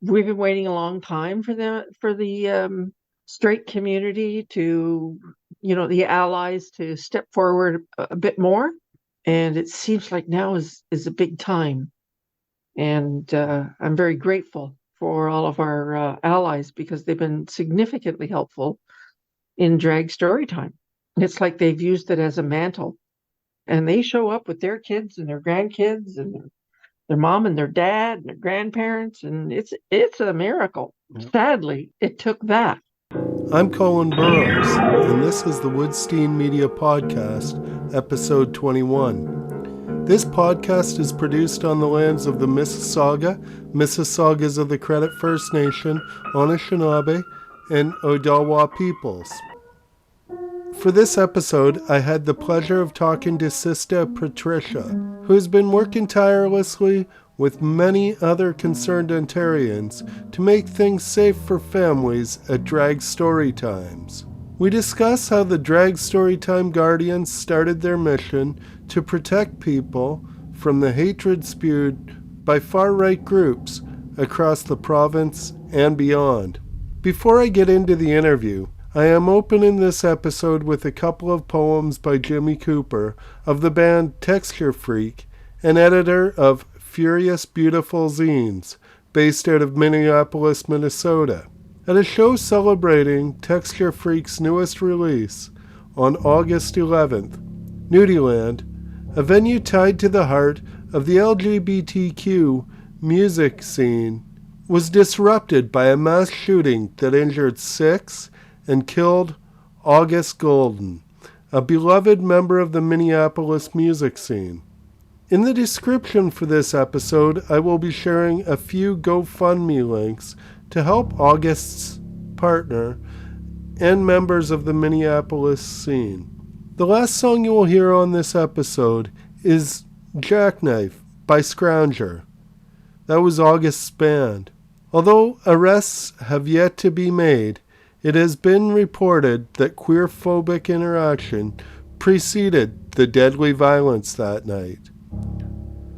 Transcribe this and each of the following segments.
we've been waiting a long time for the straight community to, the allies to step forward a bit more. And it seems like now is a big time. And I'm very grateful for all of our allies because they've been significantly helpful in drag story time. It's like they've used it as a mantle, and they show up with their kids and their grandkids and their mom and their dad and their grandparents, and it's a miracle. Sadly, it took that. I'm Colin Burrows, and this is the Woodstein Media Podcast, episode 21. This podcast is produced on the lands of the Mississaugas of the Credit First Nation, Anishinaabe, and Odawa peoples. For this episode, I had the pleasure of talking to Sista Patricia, who has been working tirelessly with many other concerned Ontarians to make things safe for families at Drag Storytimes. We discuss how the Drag Storytime Guardians started their mission to protect people from the hatred spewed by far-right groups across the province and beyond. Before I get into the interview, I am opening this episode with a couple of poems by Jimmy Cooper of the band Texture Freak, and editor of Furious Beautiful Zines, based out of Minneapolis, Minnesota. At a show celebrating Texture Freak's newest release on August 11th, Nudieland, a venue tied to the heart of the LGBTQ music scene, was disrupted by a mass shooting that injured 6 and killed August Golden, a beloved member of the Minneapolis music scene. In the description for this episode, I will be sharing a few GoFundMe links to help August's partner and members of the Minneapolis scene. The last song you will hear on this episode is Jackknife by Scrounger. That was August's band. Although arrests have yet to be made, it has been reported that queer-phobic interaction preceded the deadly violence that night.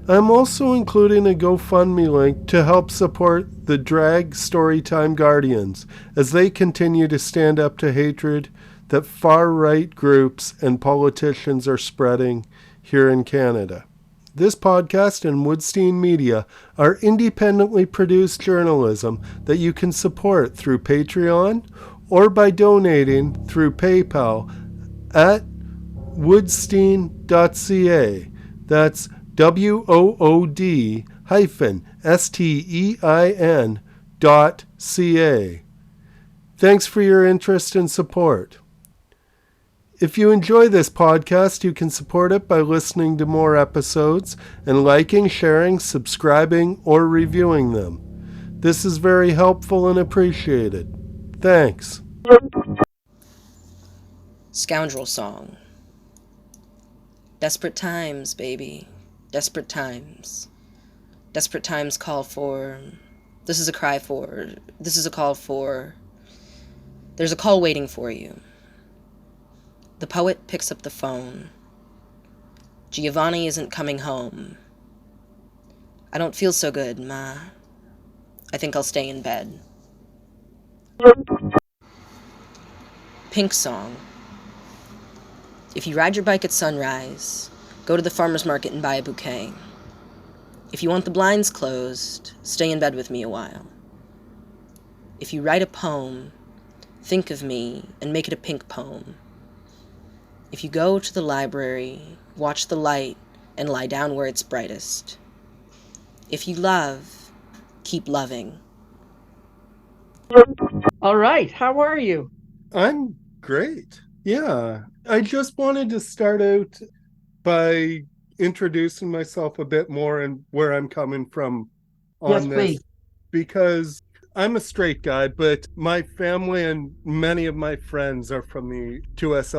I am also including a GoFundMe link to help support the Drag Storytime Guardians as they continue to stand up to hatred that far-right groups and politicians are spreading here in Canada. This podcast and Woodstein Media are independently produced journalism that you can support through Patreon or by donating through PayPal at woodstein.ca. That's WOOD-STEIN.ca. Thanks for your interest and support. If you enjoy this podcast, you can support it by listening to more episodes and liking, sharing, subscribing, or reviewing them. This is very helpful and appreciated. Thanks. Scoundrel Song. Desperate times, baby. Desperate times. Desperate times call for... This is a cry for... This is a call for... There's a call waiting for you. The poet picks up the phone. Giovanni isn't coming home. I don't feel so good, Ma. I think I'll stay in bed. Pink Song. If you ride your bike at sunrise, go to the farmer's market and buy a bouquet. If you want the blinds closed, stay in bed with me a while. If you write a poem, think of me and make it a pink poem. If you go to the library, watch the light and lie down where it's brightest. If you love, keep loving. All right, how are you? I'm great. Yeah. I just wanted to start out by introducing myself a bit more and where I'm coming from on this. Please. Because I'm a straight guy, but my family and many of my friends are from the 2S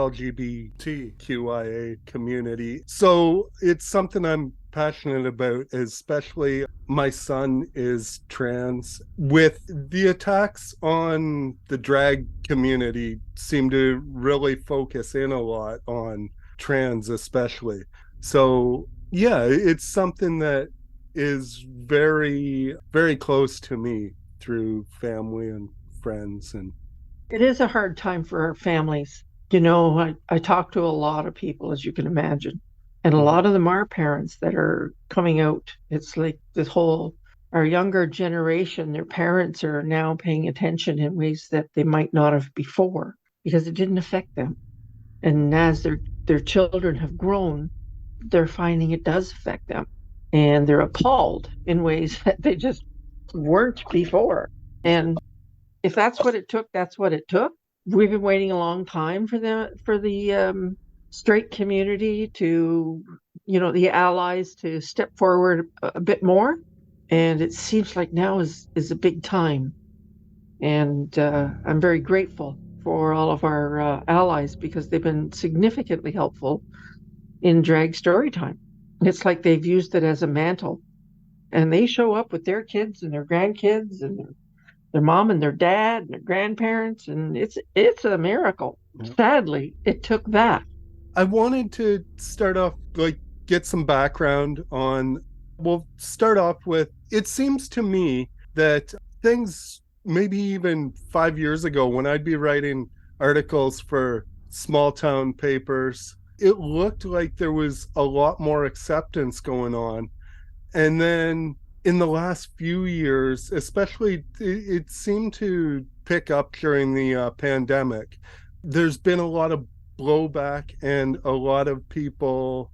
LGBTQIA community. So it's something I'm passionate about, especially my son is trans. With the attacks on the drag community seem to really focus in a lot on trans especially. So yeah, it's something that is very, very close to me through family and friends. And It is a hard time for our families. I talk to a lot of people, as you can imagine, and a Mhm. lot of them are parents that are coming out. It's like our younger generation, their parents are now paying attention in ways that they might not have before because it didn't affect them. And as their children have grown, they're finding it does affect them. And they're appalled in ways that they just weren't before. And if that's what it took, that's what it took. We've been waiting a long time for the straight community to, the allies to step forward a bit more. And it seems like now is a big time. And I'm very grateful for all of our allies because they've been significantly helpful in drag story time. It's like they've used it as a mantle, and they show up with their kids and their grandkids and their mom and their dad and their grandparents, and it's a miracle. Yeah. Sadly, it took that. I wanted to start off, like, get some background on. We'll start off with, it seems to me that things maybe even 5 years ago, when I'd be writing articles for small town papers, it looked like there was a lot more acceptance going on. And then in the last few years, especially, it seemed to pick up during the pandemic. There's been a lot of blowback, and a lot of people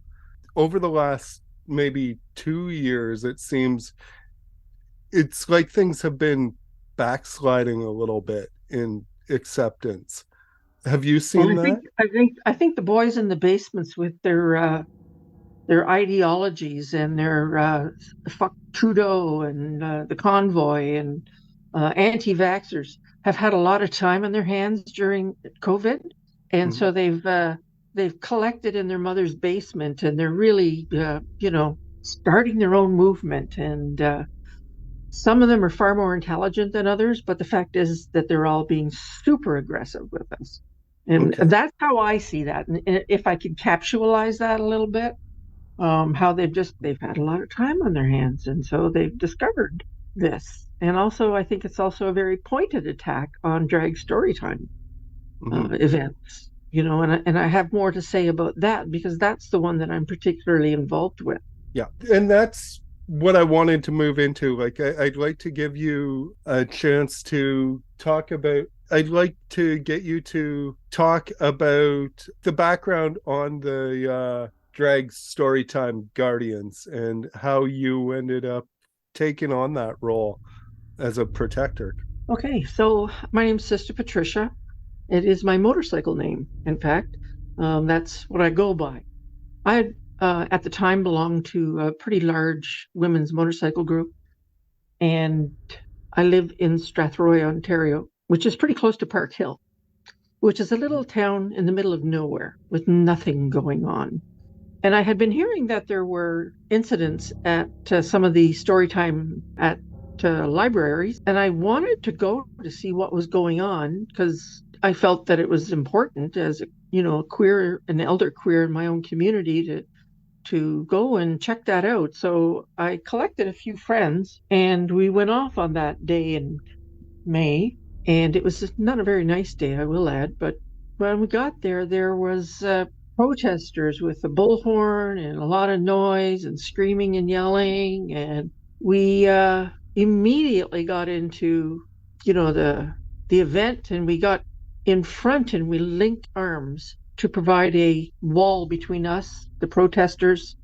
over the last maybe 2 years, it seems it's like things have been backsliding a little bit in acceptance. Have you Well, seen I think that? I think I think the boys in the basements with their ideologies and their fuck Trudeau and the convoy and anti-vaxxers have had a lot of time on their hands during COVID, and Mhm. so they've collected in their mother's basement, and they're really starting their own movement. And some of them are far more intelligent than others, but the fact is that they're all being super aggressive with us. And Okay. that's how I see that. And if I could capsulize that a little bit, how they've had a lot of time on their hands, and so they've discovered this. And also, I think it's also a very pointed attack on drag storytime Mhm. events. And I have more to say about that because that's the one that I'm particularly involved with. Yeah. And that's what I wanted to move into. Like, I'd like to give you a chance to talk about, I'd like to get you to talk about the background on the Drag Storytime Guardians and how you ended up taking on that role as a protector. Okay, so my name's Sista Patricia. It is my motorcycle name, in fact. That's what I go by. I had, at the time, belonged to a pretty large women's motorcycle group, and I live in Strathroy, Ontario, which is pretty close to Park Hill, which is a little town in the middle of nowhere with nothing going on. And I had been hearing that there were incidents at some of the story time at libraries, and I wanted to go to see what was going on because I felt that it was important as an elder queer in my own community to go and check that out. So I collected a few friends, and we went off on that day in May, and it was not a very nice day, I will add. But when we got there, there was protesters with a bullhorn and a lot of noise and screaming and yelling, and we immediately got into, the event, and we got in front and we linked arms to provide a wall between us, the protesters,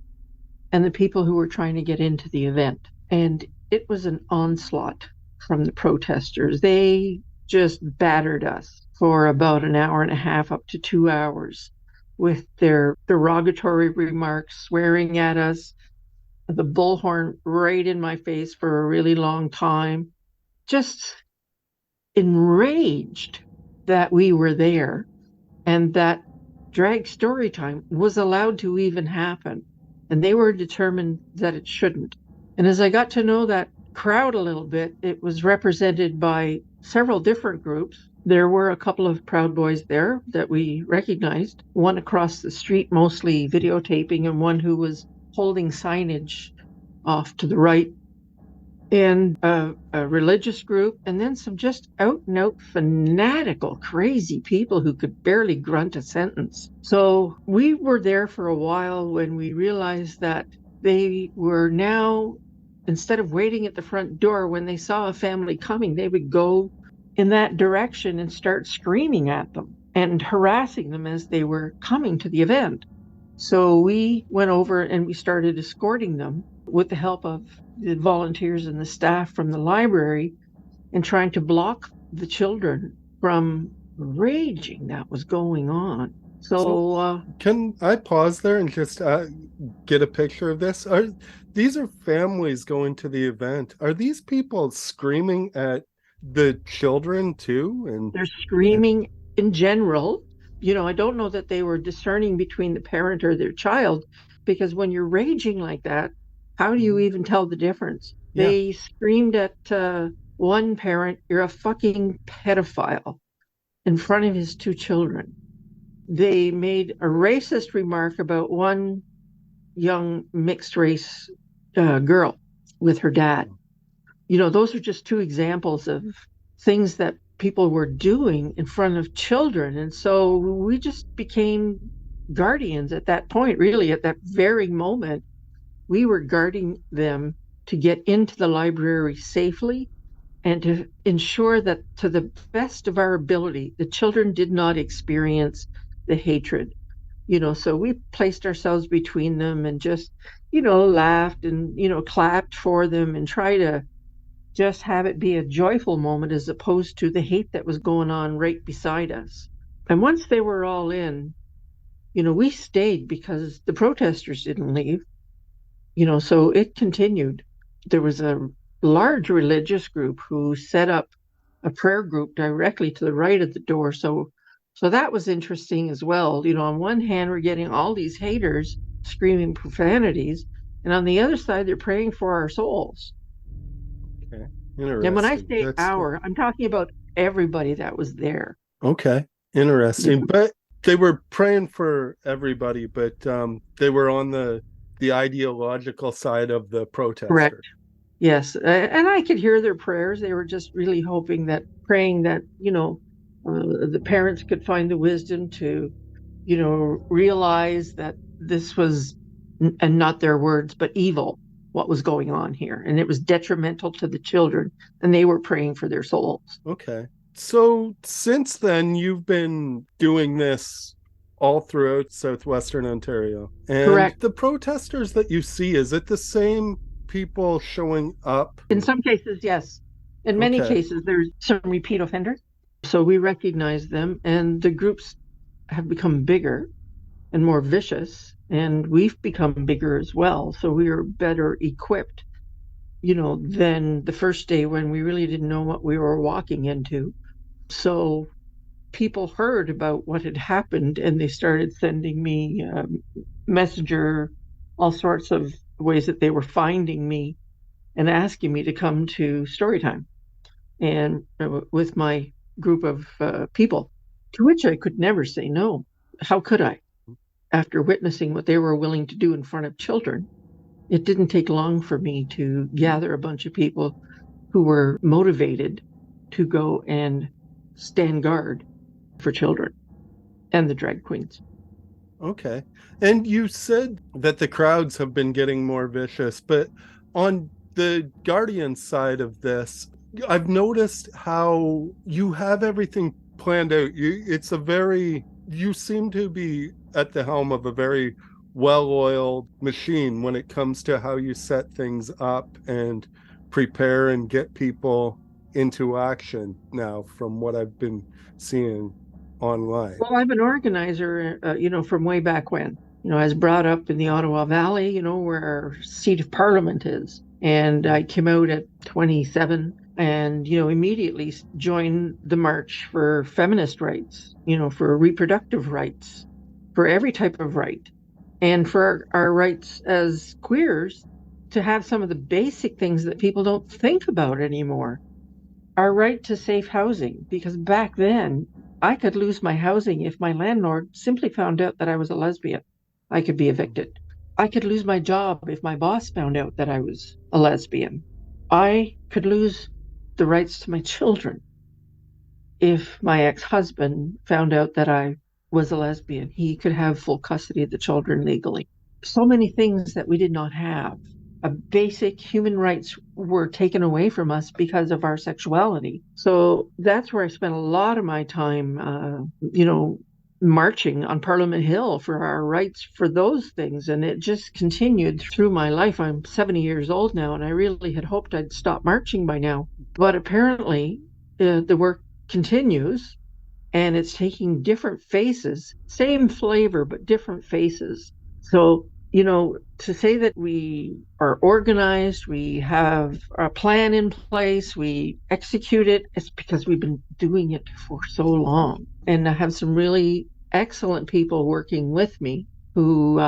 and the people who were trying to get into the event. And it was an onslaught from the protesters. They just battered us for about an hour and a half, up to 2 hours, with their derogatory remarks, swearing at us, the bullhorn right in my face for a really long time, just enraged that we were there and that drag story time was allowed to even happen. And they were determined that it shouldn't. And as I got to know that crowd a little bit, it was represented by several different groups. There were a couple of Proud Boys there that we recognized, one across the street, mostly videotaping, and one who was holding signage off to the right. and a religious group, and then some just out and out fanatical, crazy people who could barely grunt a sentence. So we were there for a while when we realized that they were now, instead of waiting at the front door, when they saw a family coming, they would go in that direction and start screaming at them and harassing them as they were coming to the event. So we went over and we started escorting them with the help of the volunteers and the staff from the library, and trying to block the children from raging that was going on. So can I pause there and just get a picture of this? These are families going to the event. Are these people screaming at the children too? And they're screaming in general. I don't know that they were discerning between the parent or their child, because when you're raging like that, how do you even tell the difference? Yeah. They screamed at one parent, "You're a fucking pedophile," in front of his two children. They made a racist remark about one young mixed race girl with her dad. Those are just two examples of things that people were doing in front of children. And so we just became guardians at that point, really, at that very moment. We were guarding them to get into the library safely and to ensure that, to the best of our ability, the children did not experience the hatred. So we placed ourselves between them and just, laughed and, clapped for them and try to just have it be a joyful moment as opposed to the hate that was going on right beside us. And once they were all in, we stayed because the protesters didn't leave, so it continued. There was a large religious group who set up a prayer group directly to the right of the door. So that was interesting as well. On one hand, we're getting all these haters screaming profanities, and on the other side, they're praying for our souls. Okay. Interesting. And when I say I'm talking about everybody that was there. Okay. Interesting. But they were praying for everybody, but they were on the ideological side of the protesters. Correct. Yes. And I could hear their prayers. They were just really praying that, the parents could find the wisdom to, realize that this was, and not their words, but evil, what was going on here. And it was detrimental to the children, and they were praying for their souls. Okay. So since then, you've been doing this all throughout Southwestern Ontario. And correct. The protesters that you see, is it the same people showing up? In some cases, yes. In many cases, there's some repeat offenders. So we recognize them, and the groups have become bigger and more vicious, and we've become bigger as well. So we are better equipped, than the first day when we really didn't know what we were walking into. So people heard about what had happened, and they started sending me messenger, all sorts of ways that they were finding me and asking me to come to Storytime, and with my group of people, to which I could never say no. How could I? After witnessing what they were willing to do in front of children, it didn't take long for me to gather a bunch of people who were motivated to go and stand guard for children and the drag queens. Okay. And you said that the crowds have been getting more vicious, but on the Guardian side of this, I've noticed how you have everything planned out. You seem to be at the helm of a very well-oiled machine when it comes to how you set things up and prepare and get people into action now, from what I've been seeing online. Well, I'm an organizer, from way back when. I was brought up in the Ottawa Valley, where our seat of parliament is. And I came out at 27 and, immediately joined the march for feminist rights, for reproductive rights, for every type of right. And for our rights as queers to have some of the basic things that people don't think about anymore. Our right to safe housing, because back then I could lose my housing if my landlord simply found out that I was a lesbian. I could be evicted. I could lose my job if my boss found out that I was a lesbian. I could lose the rights to my children if my ex-husband found out that I was a lesbian. He could have full custody of the children legally. So many things that we did not have. Basic human rights were taken away from us because of our sexuality. So that's where I spent a lot of my time, marching on Parliament Hill for our rights for those things. And it just continued through my life. I'm 70 years old now, and I really had hoped I'd stop marching by now. But apparently, the work continues, and it's taking different faces, same flavor, but different faces. So, to say that we are organized, we have a plan in place, we execute it, it's because we've been doing it for so long. And I have some really excellent people working with me who,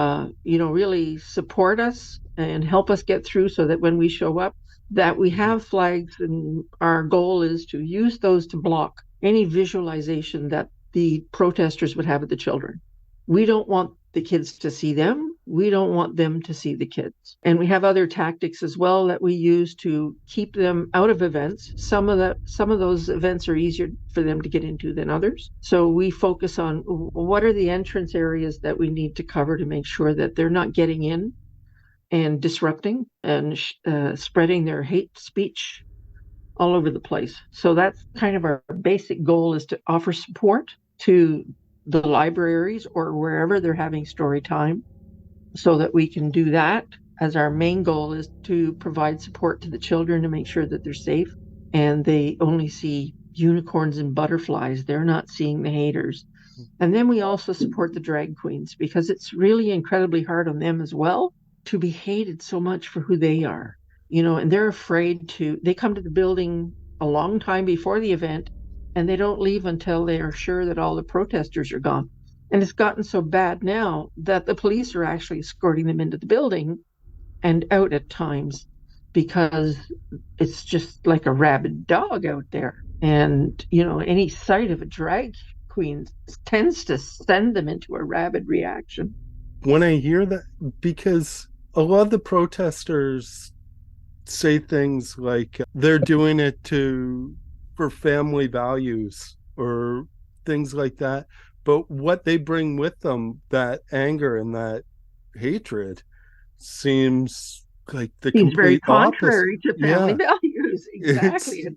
really support us and help us get through so that when we show up, that we have flags, and our goal is to use those to block any visualization that the protesters would have of the children. We don't want the kids to see them. We don't want them to see the kids. And we have other tactics as well that we use to keep them out of events. Some of those events are easier for them to get into than others. So we focus on what are the entrance areas that we need to cover to make sure that they're not getting in and disrupting and spreading their hate speech all over the place. So that's kind of our basic goal, is to offer support to the libraries or wherever they're having story time, so that we can do that, as our main goal is to provide support to the children to make sure that they're safe and they only see unicorns and butterflies. They're not seeing the haters. And then we also support the drag queens, because it's really incredibly hard on them as well to be hated so much for who they are. And they're afraid they come to the building a long time before the event, and they don't leave until they are sure that all the protesters are gone. And it's gotten so bad now that the police are actually escorting them into the building and out at times, because it's just like a rabid dog out there. And, any sight of a drag queen tends to send them into a rabid reaction. When I hear that, because a lot of the protesters say things like they're doing it for family values or things like that, but what they bring with them, that anger and that hatred, seems like the Seems very complete contrary opposite. to family Yeah, values. Exactly.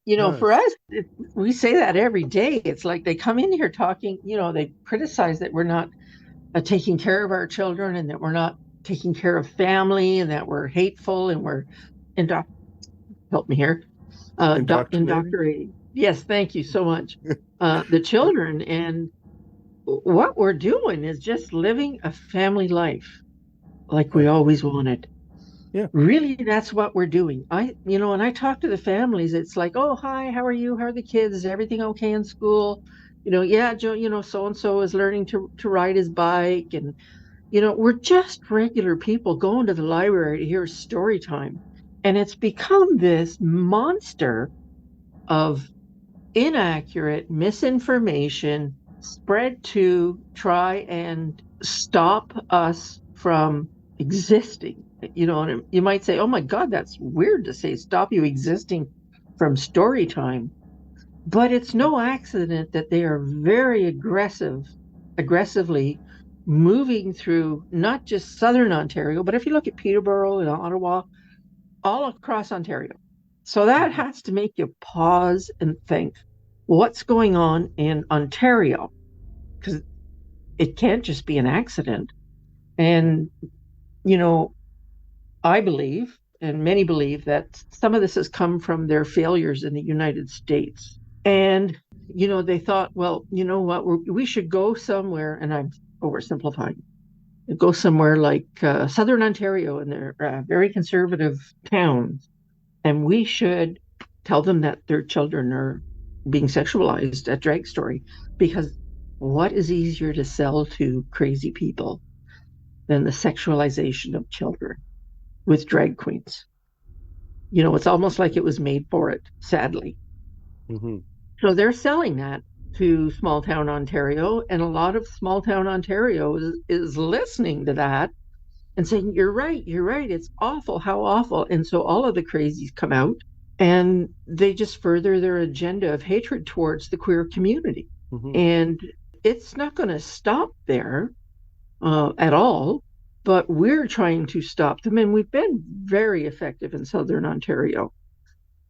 yes. For us, we say that every day. It's like they come in here talking, they criticize that we're not taking care of our children, and that we're not taking care of family, and that we're hateful, and we're help me here, Indoctrinating. indoctrinating. Yes, thank you so much. The children, and what we're doing is just living a family life like we Right. always wanted. Yeah. Really, that's what we're doing. When I talk to the families, it's like, oh, hi, how are you? How are the kids? Is everything okay in school? Yeah, Joe, so and so is learning to ride his bike. And, we're just regular people going to the library to hear story time. And it's become this monster of inaccurate misinformation spread to try and stop us from existing. And you might say, oh my God, that's weird to say, stop you existing from story time. But it's no accident that they are very aggressively moving through not just Southern Ontario, but if you look at Peterborough and Ottawa, all across Ontario. So that Mhm. has to make you pause and think, what's going on in Ontario? Because it can't just be an accident. And, you know, I believe, and many believe, that some of this has come from their failures in the United States. And, they thought, well, you know what, we should go somewhere, and I'm oversimplifying, go somewhere like Southern Ontario, and they're very conservative towns, and we should tell them that their children are being sexualized at Drag Story, because what is easier to sell to crazy people than the sexualization of children with drag queens? It's almost like it was made for it, sadly. Mhm. So they're selling that to small town Ontario, and a lot of small town Ontario is listening to that and saying, you're right, it's awful, how awful. And so all of the crazies come out and they just further their agenda of hatred towards the queer community. And it's not going to stop there at all, but we're trying to stop them, and we've been very effective in Southern Ontario.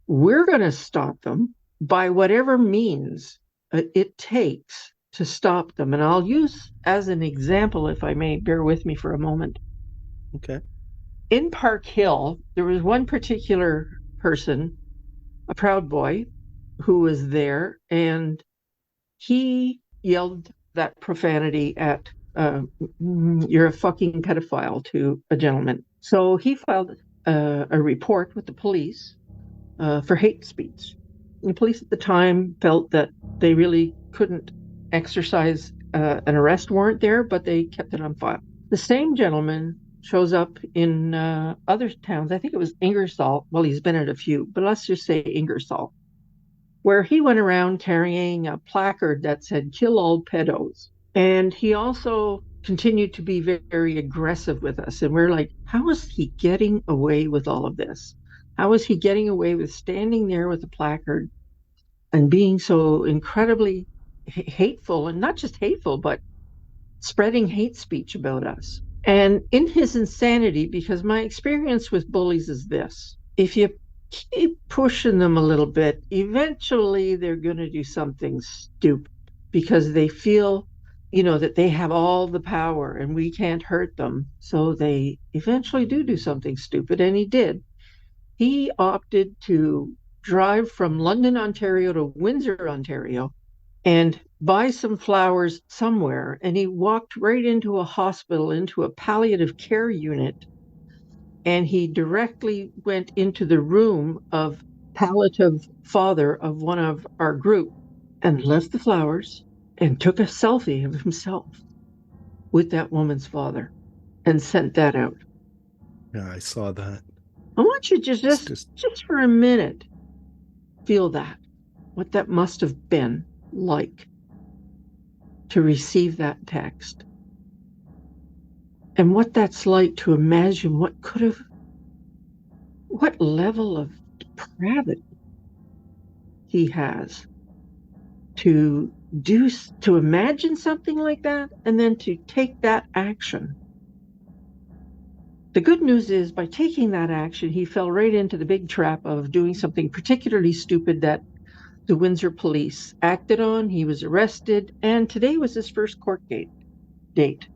We're going to stop them by whatever means it takes to stop them. And I'll use as an example, if I may, bear with me for a moment. Okay. In Park Hill, there was one particular person, a Proud Boy, who was there, and he yelled that profanity at you're a fucking pedophile to a gentleman. So he filed a report with the police for hate speech. And the police at the time felt that they really couldn't exercise an arrest warrant there, but they kept it on file. The same gentleman shows up in other towns. I think it was Ingersoll. Well, he's been at a few, but let's just say Ingersoll, where he went around carrying a placard that said, kill all pedos. And he also continued to be very, very aggressive with us. And we're like, how is he getting away with all of this? How is he getting away with standing there with a placard and being so incredibly hateful, and not just hateful, but spreading hate speech about us? And in his insanity, because my experience with bullies is this: if you keep pushing them a little bit, eventually they're going to do something stupid because they feel, that they have all the power and we can't hurt them. So they eventually do something stupid. And he did. He opted to drive from London, Ontario to Windsor, Ontario, and buy some flowers somewhere. And he walked right into a hospital, into a palliative care unit. And he directly went into the room of palliative father of one of our group and left the flowers and took a selfie of himself with that woman's father and sent that out. Yeah, I saw that. I want you to just for a minute feel that, what that must have been like to receive that text, and what that's like to imagine what level of depravity he has to imagine something like that and then to take that action. The good news is, by taking that action, he fell right into the big trap of doing something particularly stupid that the Windsor police acted on. He was arrested, and today was his first court date.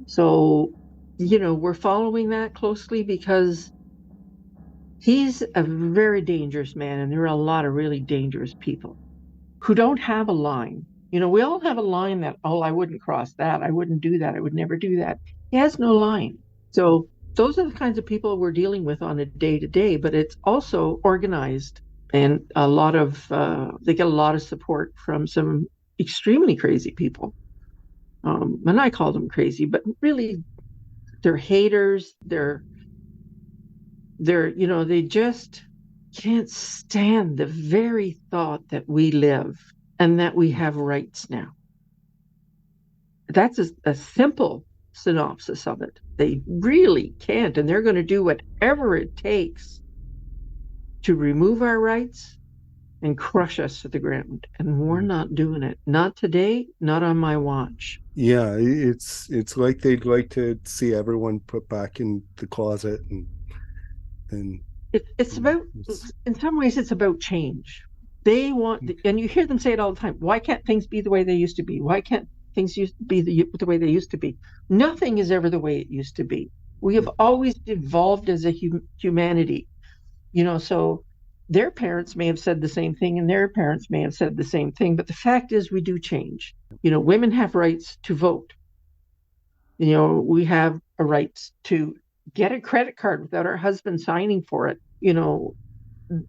So, we're following that closely because he's a very dangerous man, and there are a lot of really dangerous people who don't have a line. We all have a line that, I wouldn't cross that, I wouldn't do that, I would never do that. He has no line. So those are the kinds of people we're dealing with on a day-to-day, but it's also organized, and they get a lot of support from some extremely crazy people. And I call them crazy, but really they're haters. They just can't stand the very thought that we live and that we have rights now. That's a simple synopsis of it. They really can't, and they're going to do whatever it takes to remove our rights and crush us to the ground. And we're not doing it. Not today, not on my watch. Yeah, it's like they'd like to see everyone put back in the closet, and it's about, in some ways, it's about change. They want, and you hear them say it all the time, why can't things be the way they used to be? Why can't things be the way they used to be? Nothing is ever the way it used to be. We have always evolved as a humanity. So their parents may have said the same thing, and their parents may have said the same thing, but the fact is we do change. Women have rights to vote. We have a right to get a credit card without our husband signing for it.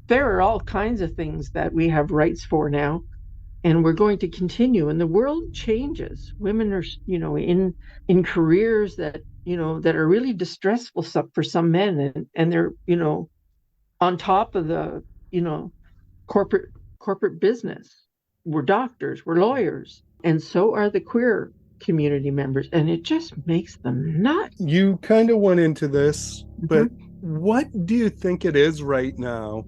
There are all kinds of things that we have rights for now, and we're going to continue. And the world changes. Women are, in careers that, that are really distressful for some men, and they're, on top of the, corporate business. We're doctors, we're lawyers, and so are the queer community members, and it just makes them nuts. You kind of went into this, but Mhm. what do you think it is right now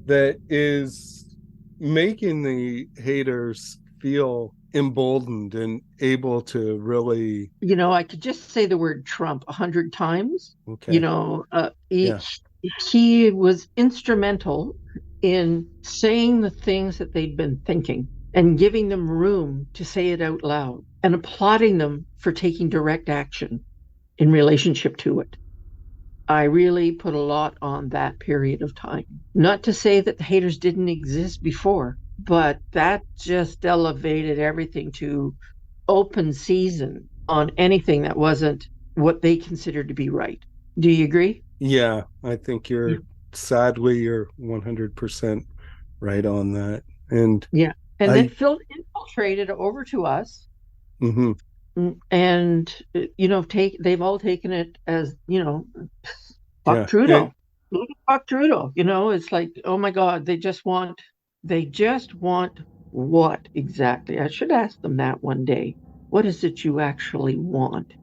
that is making the haters feel emboldened and able to really? I could just say the word Trump 100 times. Okay. Yeah. He was instrumental in saying the things that they'd been thinking and giving them room to say it out loud and applauding them for taking direct action in relationship to it. I really put a lot on that period of time. Not to say that the haters didn't exist before, but that just elevated everything to open season on anything that wasn't what they considered to be right. Do you agree? Yeah, I think Yeah. you're 100% right on that. And Yeah. And I, that infiltrated over to us. mhm, And they've all taken it as, fuck yeah. And Trudeau. Look at fuck Trudeau. It's like, oh my God, they just want what exactly? I should ask them that one day. What is it you actually want?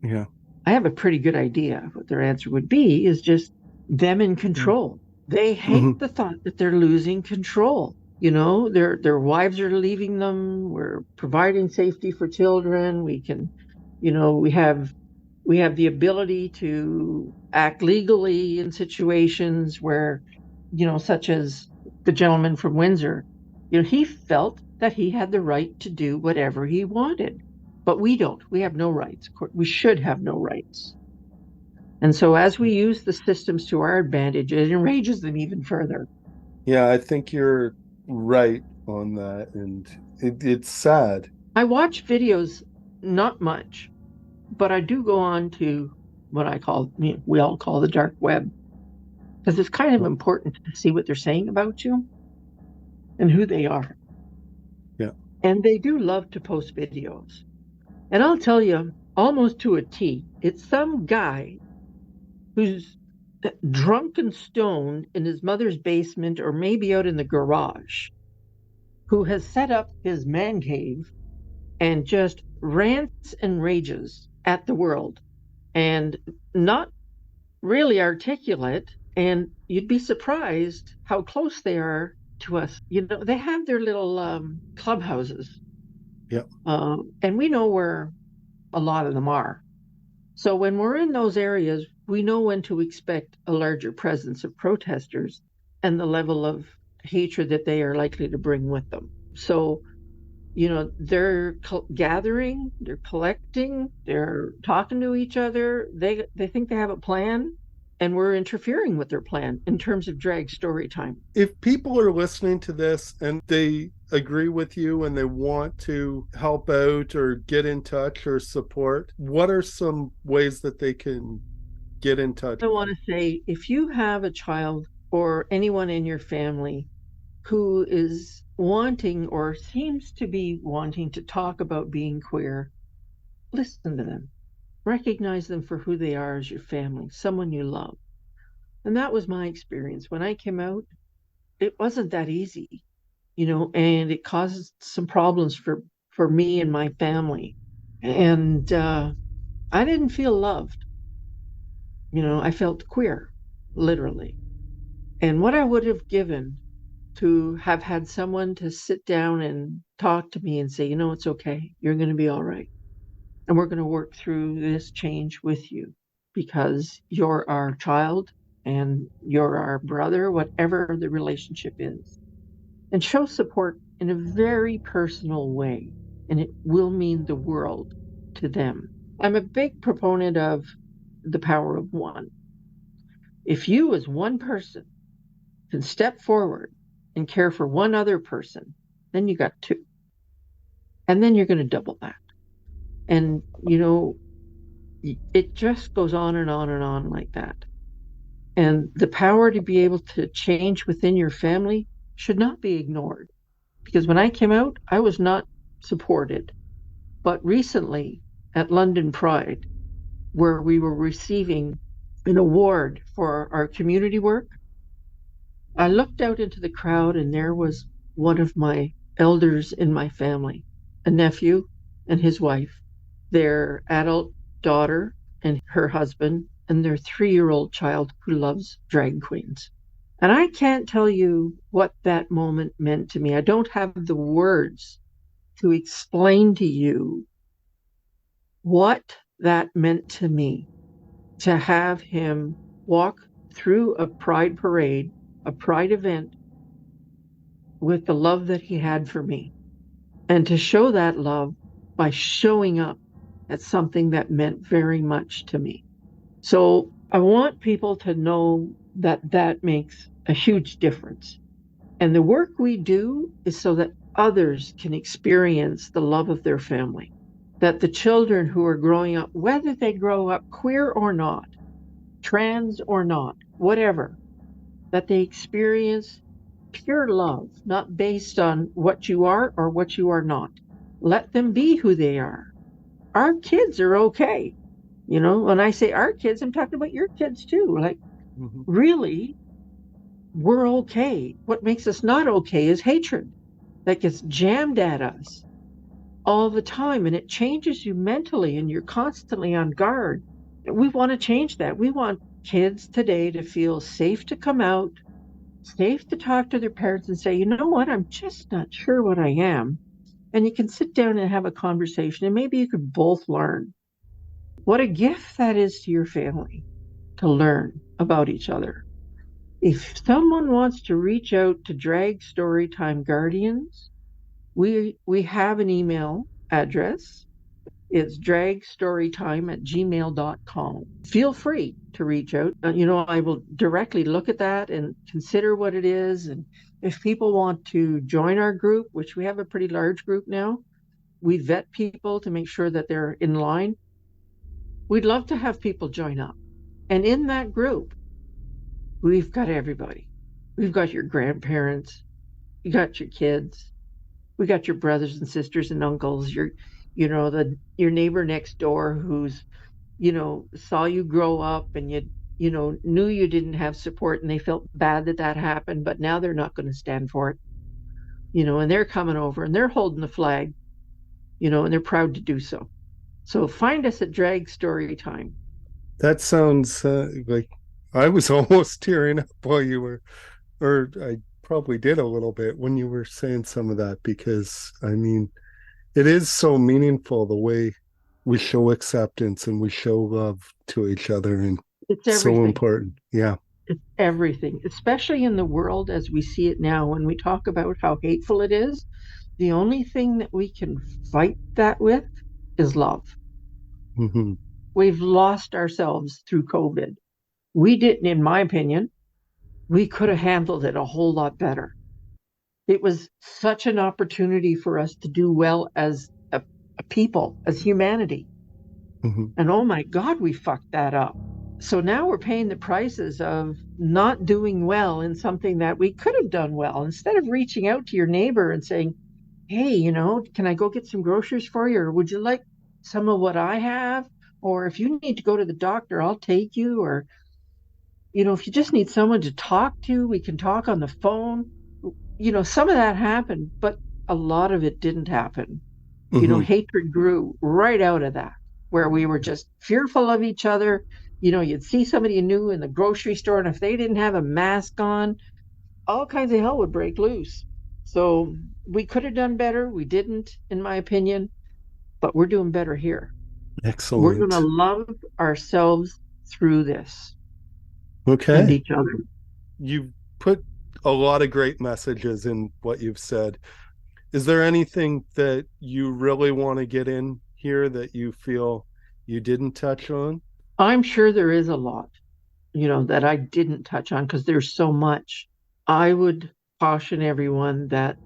yeah. I have a pretty good idea of what their answer would be is just them in control. They hate Mhm. the thought that they're losing control. Their wives are leaving them. We're providing safety for children. We have the ability to act legally in situations where, such as the gentleman from Windsor, he felt that he had the right to do whatever he wanted. But we don't. We have no rights. We should have no rights. And so as we use the systems to our advantage, it enrages them even further. Yeah, I think you're right on that. And it's sad. I watch videos, not much, but I do go on to what we all call the dark web, because it's kind of important to see what they're saying about you and who they are. Yeah. And they do love to post videos. And I'll tell you, almost to a T, it's some guy who's drunk and stoned in his mother's basement or maybe out in the garage, who has set up his man cave and just rants and rages at the world and not really articulate. And you'd be surprised how close they are to us. They have their little clubhouses, Yeah. and we know where a lot of them are. So when we're in those areas, we know when to expect a larger presence of protesters and the level of hatred that they are likely to bring with them. So, they're gathering, they're collecting, they're talking to each other. They think they have a plan, and we're interfering with their plan in terms of drag story time. If people are listening to this and they agree with you and they want to help out or get in touch or support, what are some ways that they can get in touch? I want to say if you have a child or anyone in your family who is wanting or seems to be wanting to talk about being queer, listen to them. Recognize them for who they are as your family, someone you love. And that was my experience. When I came out, it wasn't that easy, and it caused some problems for me and my family. And I didn't feel loved. I felt queer, literally. And what I would have given to have had someone to sit down and talk to me and say, it's okay. You're going to be all right. And we're going to work through this change with you because you're our child and you're our brother, whatever the relationship is. And show support in a very personal way. And it will mean the world to them. I'm a big proponent of the power of one. If you, as one person, can step forward and care for one other person, then you got two. And then you're going to double that. And, it just goes on and on and on like that. And the power to be able to change within your family should not be ignored. Because when I came out, I was not supported. But recently at London Pride, where we were receiving an award for our community work, I looked out into the crowd and there was one of my elders in my family, a nephew, and his wife, their adult daughter and her husband, and their 3-year-old child who loves drag queens. And I can't tell you what that moment meant to me. I don't have the words to explain to you what that meant to me to have him walk through a pride parade, a pride event, with the love that he had for me, and to show that love by showing up at something that meant very much to me. So I want people to know that that makes a huge difference. And the work we do is so that others can experience the love of their family, that the children who are growing up, whether they grow up queer or not, trans or not, whatever, that they experience pure love, not based on what you are or what you are not. Let them be who they are. Our kids are okay. You know, when I say our kids, I'm talking about your kids too. Like, really, we're okay. What makes us not okay is hatred that gets jammed at us all the time, and it changes you mentally, and you're constantly on guard. We want to change that. We want kids today to feel safe to come out, safe to talk to their parents and say, you know what, I'm just not sure what I am. And you can sit down and have a conversation, and maybe you could both learn. What a gift that is to your family to learn about each other. If someone wants to reach out to Drag Storytime Guardians, we have an email address. It's dragstorytime@gmail.com. Feel free to reach out. I will directly look at that and consider what it is. And if people want to join our group, which we have a pretty large group now, we vet people to make sure that they're in line. We'd love to have people join up. And in that group, we've got everybody. We've got your grandparents, you got your kids, we got your brothers and sisters and uncles, your neighbor next door who's, saw you grow up and knew you didn't have support and they felt bad that that happened, but now they're not going to stand for it, and they're coming over and they're holding the flag, and they're proud to do so. So find us at Drag Storytime. That sounds like I was almost tearing up while you were, or I probably did a little bit when you were saying some of that, because I mean, it is so meaningful the way we show acceptance and we show love to each other, and It's so everything. important. Yeah. It's everything, especially in the world as we see it now. When we talk about how hateful it is, the only thing that we can fight that with is love. Mm-hmm. We've lost ourselves through COVID. We didn't, in my opinion, we could have handled it a whole lot better. It was such an opportunity for us to do well as a people, as humanity. Mm-hmm. And oh my God, we fucked that up. So now we're paying the prices of not doing well in something that we could have done well. Instead of reaching out to your neighbor and saying, hey, can I go get some groceries for you? Or would you like some of what I have? Or if you need to go to the doctor, I'll take you. Or, if you just need someone to talk to, we can talk on the phone. Some of that happened, but a lot of it didn't happen. Mm-hmm. Hatred grew right out of that, where we were just fearful of each other. You'd see somebody you knew in the grocery store, and if they didn't have a mask on, all kinds of hell would break loose. So we could have done better. We didn't, in my opinion, but we're doing better here. We're going to Excellent. love ourselves through this and Okay. each other. You've put a lot of great messages in what you've said. Is there anything that you really want to get in here that you feel you didn't touch on? I'm sure there is a lot, that I didn't touch on because there's so much. I would caution everyone that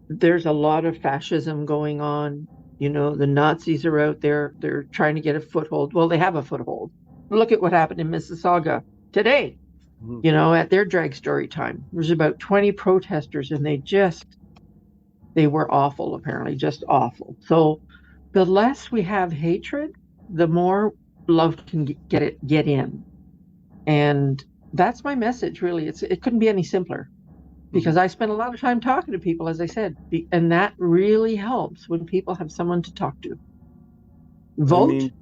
there's a lot of fascism going on. The Nazis are out there. They're trying to get a foothold. Well, they have a foothold. Look at what happened in Mississauga today, Mm-hmm. at their drag story time. There's about 20 protesters and they were awful, apparently, just awful. So the less we have hatred, the more love can get in. And that's my message, really. It couldn't be any simpler. because I spend a lot of time talking to people, as I said, and that really helps when people have someone to talk to. Vote.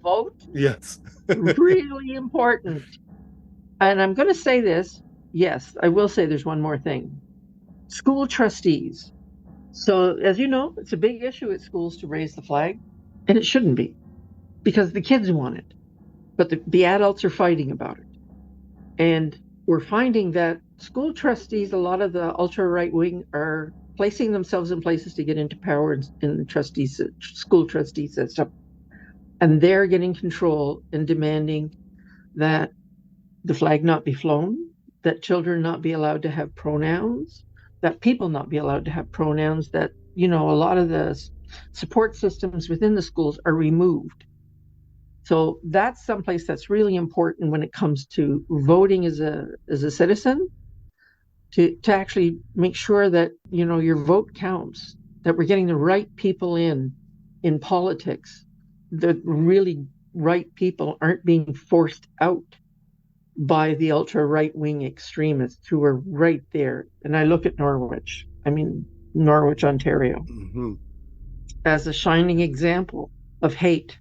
Vote. Yes. Really important. And I'm going to say this. Yes, I will say there's one more thing. School trustees. So, as you know, it's a big issue at schools to raise the flag, and it shouldn't be, because the kids want it, but the adults are fighting about it. And we're finding that school trustees, a lot of the ultra right wing, are placing themselves in places to get into power in the trustees, school trustee system, and they're getting control and demanding that the flag not be flown, that children not be allowed to have pronouns, that people not be allowed to have pronouns, that, a lot of the support systems within the schools are removed. So that's someplace that's really important when it comes to voting as a citizen, to actually make sure that, your vote counts, that we're getting the right people in politics. The really right people aren't being forced out by the ultra right wing extremists who are right there. And I look at Norwich, Ontario, as a shining example of hate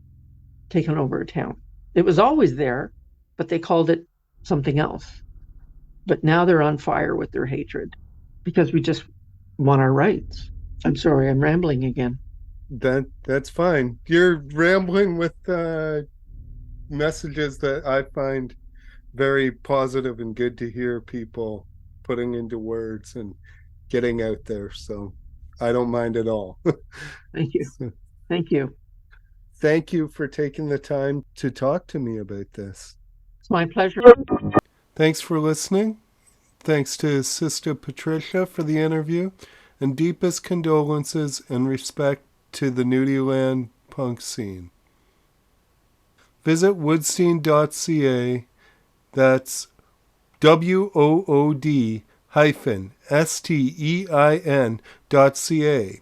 taken over a town. It was always there, but they called it something else. But now they're on fire with their hatred because we just want our rights. I'm sorry, I'm rambling again. That's fine. You're rambling with messages that I find very positive and good to hear people putting into words and getting out there. So I don't mind at all. Thank you. Thank you. Thank you for taking the time to talk to me about this. It's my pleasure. Thanks for listening. Thanks to Sista Patricia for the interview, and deepest condolences and respect to the Nudieland punk scene. Visit woodstein.ca. That's WOOD-STEIN.ca.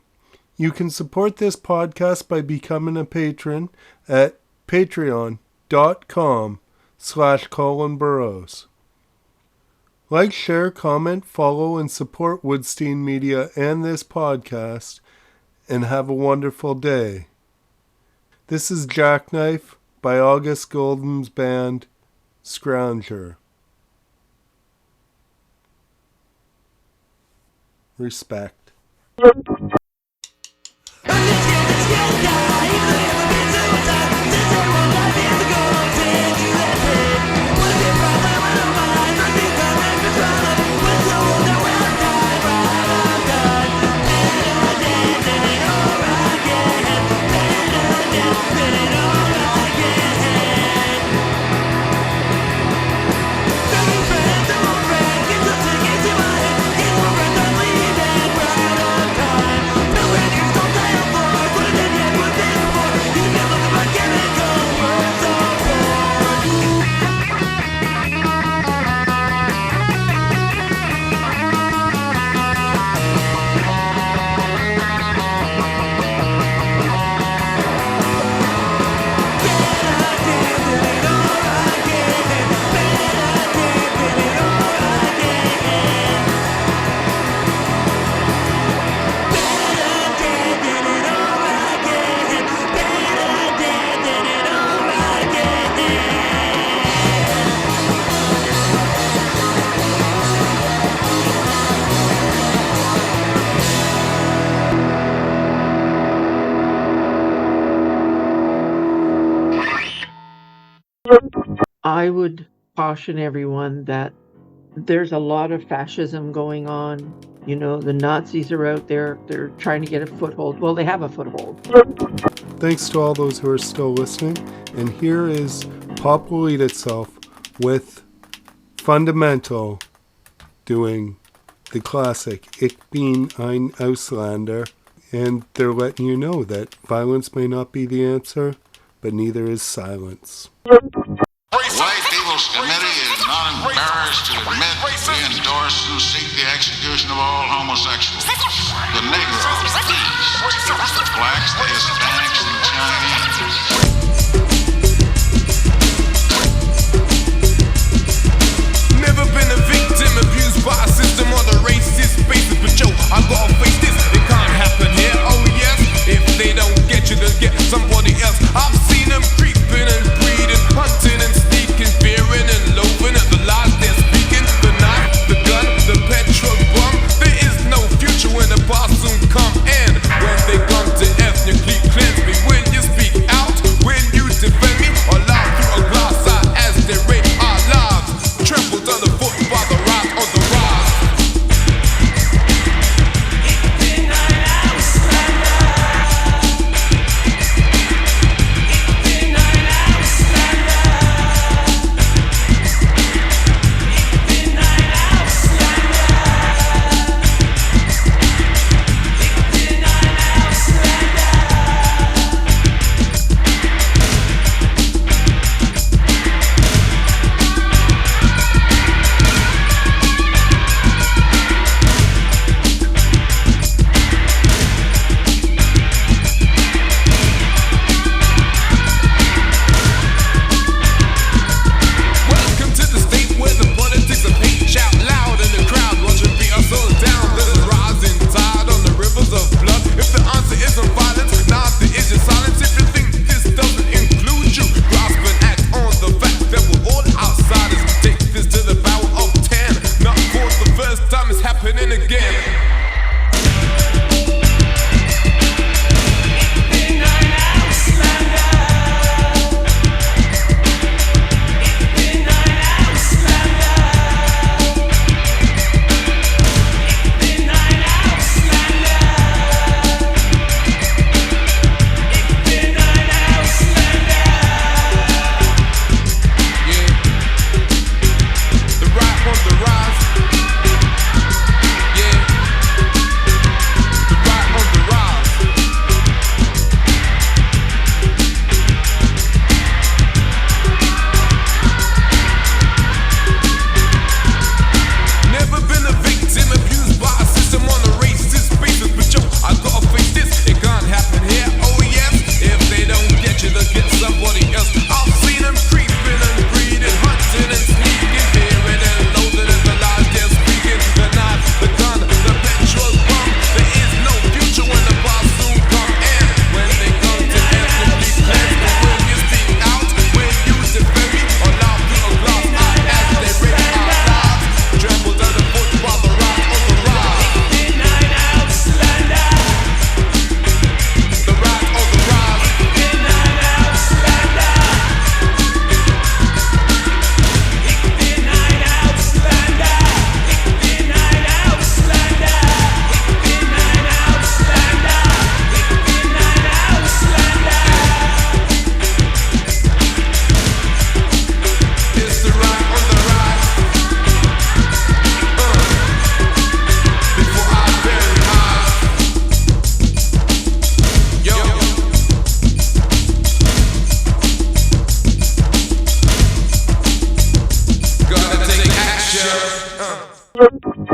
You can support this podcast by becoming a patron at patreon.com/Colin Burrows. Like, share, comment, follow, and support Woodstein Media and this podcast, and have a wonderful day. This is Jackknife by August Golden's band, Scrounger. Respect. I would caution everyone that there's a lot of fascism going on. The Nazis are out there. They're trying to get a foothold. Well, they have a foothold. Thanks to all those who are still listening. And here is Pop Will Eat Itself with Fundamental doing the classic Ich bin ein Ausländer. And they're letting you know that violence may not be the answer, but neither is silence. The White People's Committee is not embarrassed to admit we endorse and seek the execution of all homosexuals, the Negroes, the blacks, the Hispanics, and the Chinese. Never been a victim abused by a system or the Sheriff.